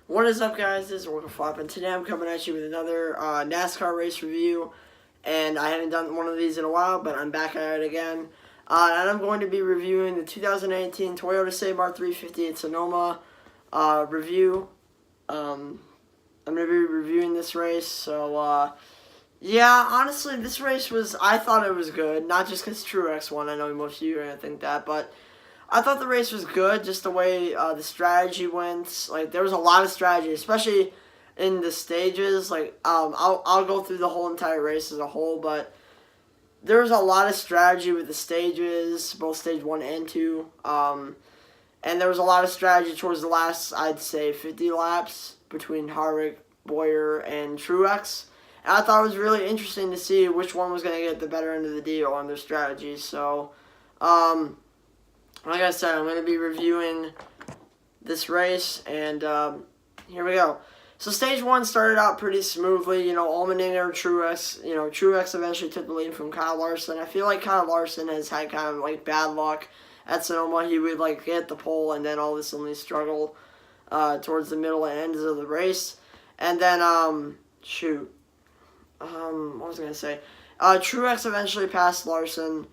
What is up, guys? This is Orca Flop, and today I'm coming at you with another NASCAR race review. And I haven't done one of these in a while, but I'm back at it again. And I'm going to be reviewing the 2018 Toyota Mart 350 at Sonoma review. I'm going to be reviewing this race, so yeah, honestly, this race I thought it was good, not just because Truex won. I know most of you are going to think that, but I thought the race was good, just the way the strategy went. Like, there was a lot of strategy, especially in the stages. Like, I'll go through the whole entire race as a whole, but there was a lot of strategy with the stages, both stage 1 and 2. And there was a lot of strategy towards the last, I'd say, 50 laps between Harvick, Bowyer, and Truex. And I thought it was really interesting to see which one was going to get the better end of the deal on their strategy. So, like I said, I'm going to be reviewing this race, and here we go. So stage 1 started out pretty smoothly. Allmendinger, Truex. Truex eventually took the lead from Kyle Larson. I feel like Kyle Larson has had kind of like bad luck at Sonoma. He would like get the pole and then all of a sudden struggle towards the middle and ends of the race. And then, what was I going to say? Truex eventually passed Larson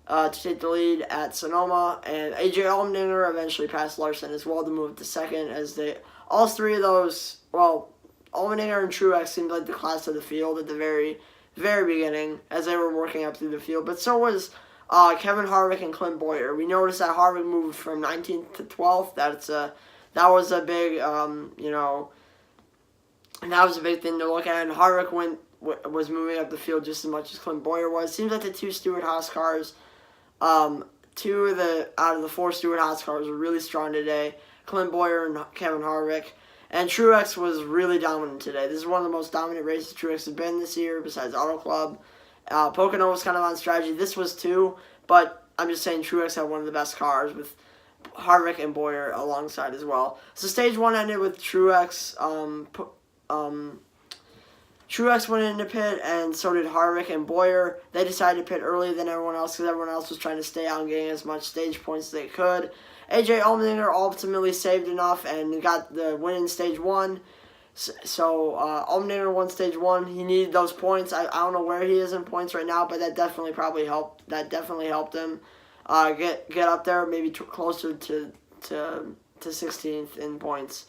to take the lead at Sonoma, and A.J. Allmendinger eventually passed Larson as well to move to second, as all three of those, Allmendinger and Truex seemed like the class of the field at the very, very beginning as they were working up through the field, but so was Kevin Harvick and Clint Bowyer. We noticed that Harvick moved from 19th to 12th. That was a big, and that was a big thing to look at, and Harvick was moving up the field just as much as Clint Bowyer was. Seems like the two Stewart-Haas cars, two out of the four Stewart-Haas cars were really strong today. Clint Bowyer and Kevin Harvick. And Truex was really dominant today. This is one of the most dominant races Truex has been this year, besides Auto Club. Pocono was kind of on strategy. This was too, but I'm just saying Truex had one of the best cars with Harvick and Bowyer alongside as well. So stage 1 ended with Truex. Truex went into pit, and so did Harvick and Bowyer. They decided to pit earlier than everyone else because everyone else was trying to stay out and getting as much stage points as they could. A.J. Allmendinger ultimately saved enough and got the win in stage 1. So Allmendinger won stage 1. He needed those points. I don't know where he is in points right now, but that definitely probably helped. That definitely helped him get up there, maybe closer to 16th in points.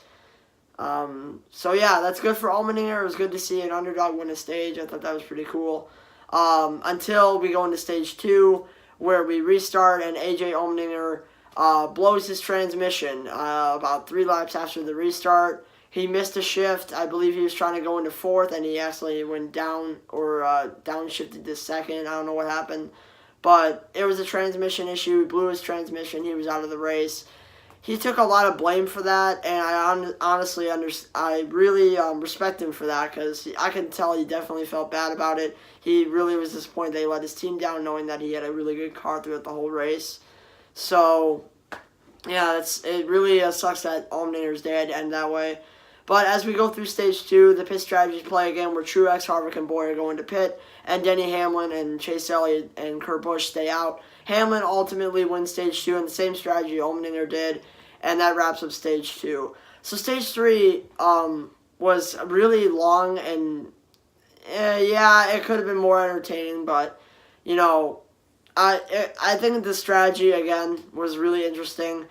So yeah, that's good for Allmendinger. It was good to see an underdog win a stage. I thought that was pretty cool. Until we go into stage 2, where we restart and A.J. Allmendinger blows his transmission about 3 laps after the restart. He missed a shift. I believe he was trying to go into 4th, and he actually went down or downshifted to 2nd. I don't know what happened, but it was a transmission issue. He blew his transmission. He was out of the race. He took a lot of blame for that, and I really respect him for that, because I can tell he definitely felt bad about it. He really was disappointed they let his team down, knowing that he had a really good car throughout the whole race. So, yeah, it really sucks that Allmendinger day to end that way. But as we go through stage 2, the pit strategies play again, where Truex, Harvick, and Bowyer go into pit, and Denny Hamlin and Chase Elliott and Kurt Busch stay out. Hamlin ultimately wins stage 2 in the same strategy Allmendinger did, and that wraps up stage 2. So stage 3 was really long, and yeah, it could have been more entertaining, but I think the strategy again was really interesting.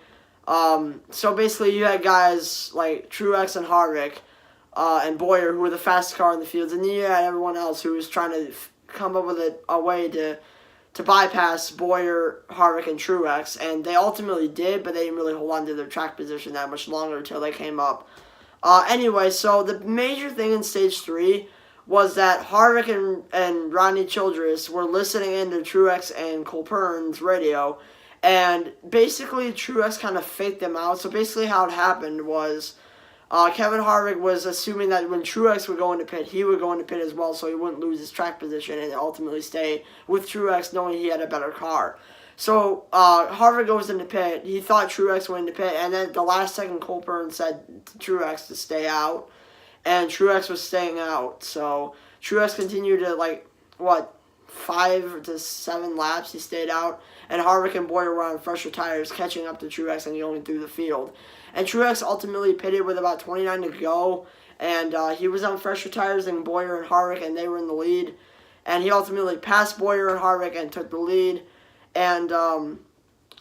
So basically, you had guys like Truex and Harvick and Bowyer, who were the fastest car in the fields, and then you had everyone else who was trying to come up with a way to bypass Bowyer, Harvick, and Truex, and they ultimately did, but they didn't really hold on to their track position that much longer until they came up. Anyway, so the major thing in stage 3 was that Harvick and Rodney Childress were listening into Truex and Cole Pearn's radio, and basically Truex kind of faked them out. So basically how it happened was Kevin Harvick was assuming that when Truex would go into pit, he would go into pit as well, so he wouldn't lose his track position and ultimately stay with Truex, knowing he had a better car. So Harvick goes into pit. He thought Truex went into pit, and then at the last second, Cole Pearn said to Truex to stay out, and Truex was staying out. So Truex continued to, 5 to 7 laps he stayed out, and Harvick and Boyer were on fresher tires, catching up to Truex and going through the field. And Truex ultimately pitted with about 29 to go, and he was on fresher tires than Boyer and Harvick, and they were in the lead. And he ultimately passed Boyer and Harvick and took the lead. And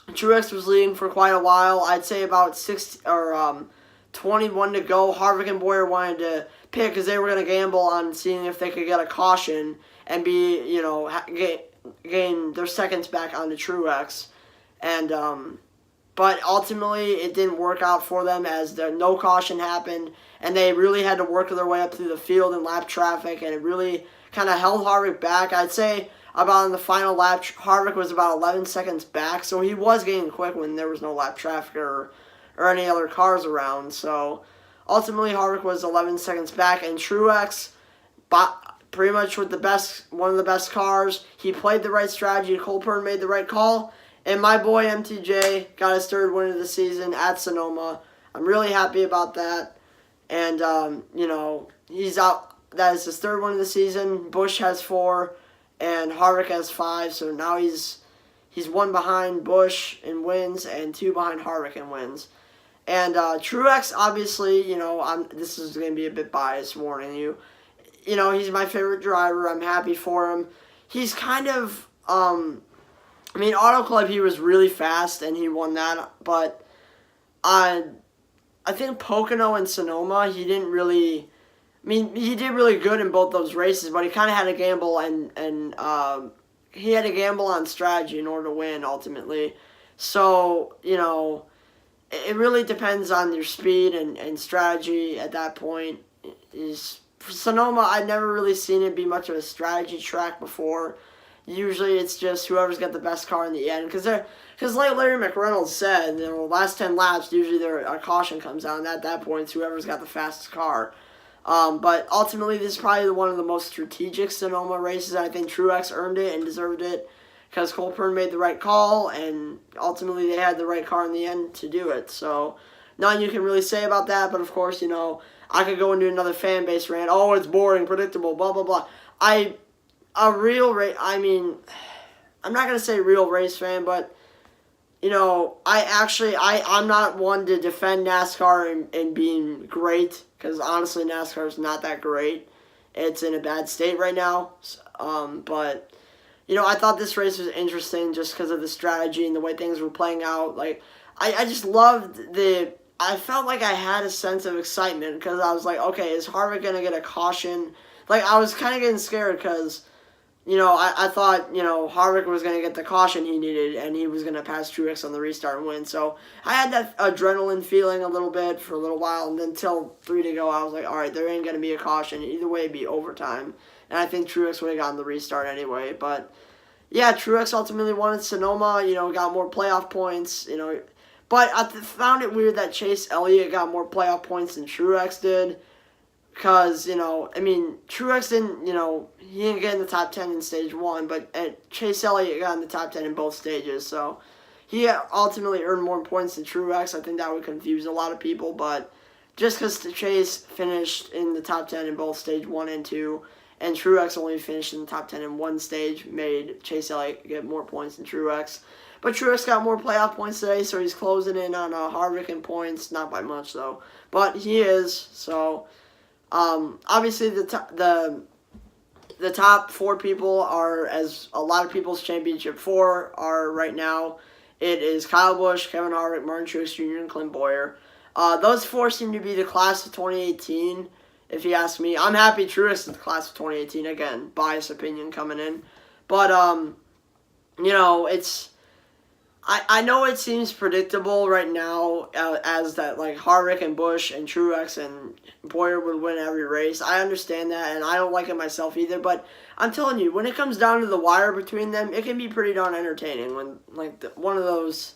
Truex was leading for quite a while. I'd say about 21 to go. Harvick and Boyer wanted to pit because they were going to gamble on seeing if they could get a caution and be, gain their seconds back onto Truex. And but ultimately it didn't work out for them as no caution happened, and they really had to work their way up through the field and lap traffic, and it really kind of held Harvick back. I'd say about in the final lap, Harvick was about 11 seconds back, so he was getting quick when there was no lap traffic or any other cars around. So ultimately Harvick was 11 seconds back, and Truex, pretty much with one of the best cars, he played the right strategy. Colburn made the right call, and my boy MTJ got his 3rd win of the season at Sonoma. I'm really happy about that, and he's out. That is his 3rd win of the season. Busch has 4, and Harvick has 5. So now he's 1 behind Busch in wins and 2 behind Harvick in wins. And Truex, obviously, this is going to be a bit biased, warning you. He's my favorite driver. I'm happy for him. He's kind of, Auto Club, he was really fast and he won that. But I think Pocono and Sonoma, he didn't really. He did really good in both those races, but he kind of had to gamble and he had to gamble on strategy in order to win ultimately. So, it really depends on your speed and strategy at that point. For Sonoma, I'd never really seen it be much of a strategy track before. Usually it's just whoever's got the best car in the end. Because like Larry McReynolds said, the last 10 laps, usually a caution comes out, and at that point it's whoever's got the fastest car. But ultimately, this is probably one of the most strategic Sonoma races. I think Truex earned it and deserved it because Colburn made the right call, and ultimately they had the right car in the end to do it. So, nothing you can really say about that, but of course, I could go into another fan base rant. Oh, it's boring, predictable, blah, blah, blah. I'm not going to say real race fan, but I'm not one to defend NASCAR and being great, because honestly NASCAR is not that great. It's in a bad state right now. But I thought this race was interesting just because of the strategy and the way things were playing out. Like, I just loved I felt like I had a sense of excitement because I was like, okay, is Harvick going to get a caution? Like, I was kind of getting scared because I thought, Harvick was going to get the caution he needed, and he was going to pass Truex on the restart and win. So I had that adrenaline feeling a little bit for a little while, and then until 3 to go, I was like, all right, there ain't going to be a caution. Either way, it'd be overtime. And I think Truex would have gotten the restart anyway. But, yeah, Truex ultimately won at Sonoma, got more playoff points, But I found it weird that Chase Elliott got more playoff points than Truex did. Because, Truex didn't, he didn't get in the top 10 in stage 1, but Chase Elliott got in the top 10 in both stages. So he ultimately earned more points than Truex. I think that would confuse a lot of people, but just because Chase finished in the top 10 in both stage 1 and 2, and Truex only finished in the top 10 in one stage, made Chase Elliott get more points than Truex. But Truex got more playoff points today, so he's closing in on Harvick in points. Not by much, though. But he is, so obviously the top 4 people are, as a lot of people's championship 4 are right now. It is Kyle Busch, Kevin Harvick, Martin Truex Jr., and Clint Bowyer. Those 4 seem to be the class of 2018, if you ask me. I'm happy Truex is the class of 2018. Again, biased opinion coming in. But, it's... I know it seems predictable right now as that, like, Harvick and Busch and Truex and Bowyer would win every race. I understand that, and I don't like it myself either, but I'm telling you, when it comes down to the wire between them, it can be pretty darn entertaining when, like, one of those,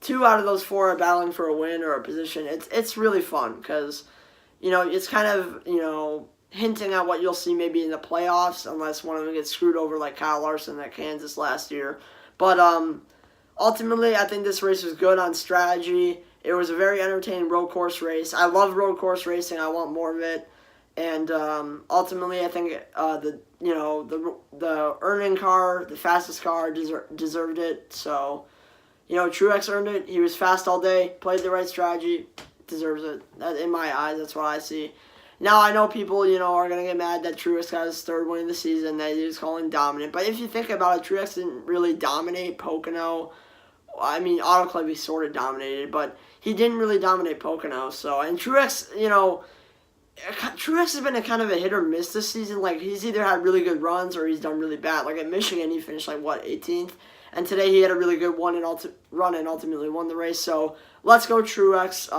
2 out of those 4 are battling for a win or a position. It's really fun because, it's kind of, hinting at what you'll see maybe in the playoffs, unless one of them gets screwed over like Kyle Larson at Kansas last year. But, ultimately, I think this race was good on strategy. It was a very entertaining road course race. I love road course racing. I want more of it. And ultimately, I think the earning car, the fastest car, deserved it. So, Truex earned it. He was fast all day, played the right strategy, deserves it. In my eyes, that's what I see. Now, I know people, are going to get mad that Truex got his third win of the season, that he was calling dominant. But if you think about it, Truex didn't really dominate Pocono. I mean, Auto Club he sort of dominated, but he didn't really dominate Pocono. So, and Truex, Truex has been a kind of a hit or miss this season. Like, he's either had really good runs or he's done really bad. Like, at Michigan, he finished, 18th? And today he had a really good run and ultimately won the race. So, let's go Truex.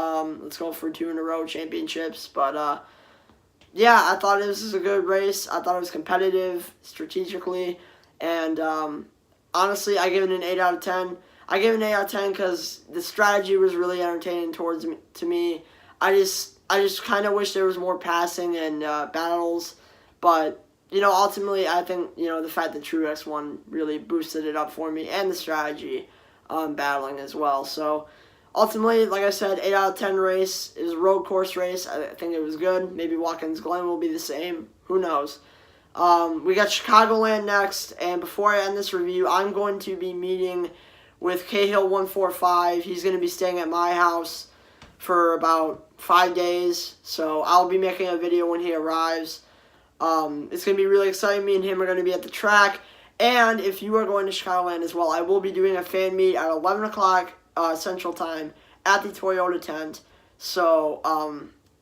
Let's go for 2 in a row championships. But, yeah, I thought this was a good race. I thought it was competitive strategically. And, honestly, I give it an 8 out of 10. I give it an 8 out of 10 because the strategy was really entertaining to me. I just kind of wish there was more passing and battles. But, ultimately, I think, the fact that Truex won really boosted it up for me. And the strategy battling as well. So, ultimately, like I said, 8 out of 10 race. It was a road course race. I think it was good. Maybe Watkins Glen will be the same. Who knows? We got Chicagoland next. And before I end this review, I'm going to be meeting with Cahill145. He's going to be staying at my house for about 5 days. So I'll be making a video when he arrives. It's going to be really exciting. Me and him are going to be at the track. And if you are going to Chicagoland as well, I will be doing a fan meet at 11 o'clock Central Time at the Toyota tent. So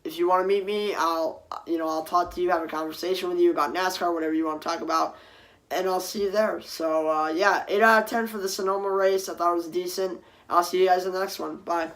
if you want to meet me, I'll talk to you, have a conversation with you about NASCAR, whatever you want to talk about. And I'll see you there. So, yeah, 8 out of 10 for the Sonoma race. I thought it was decent. I'll see you guys in the next one. Bye.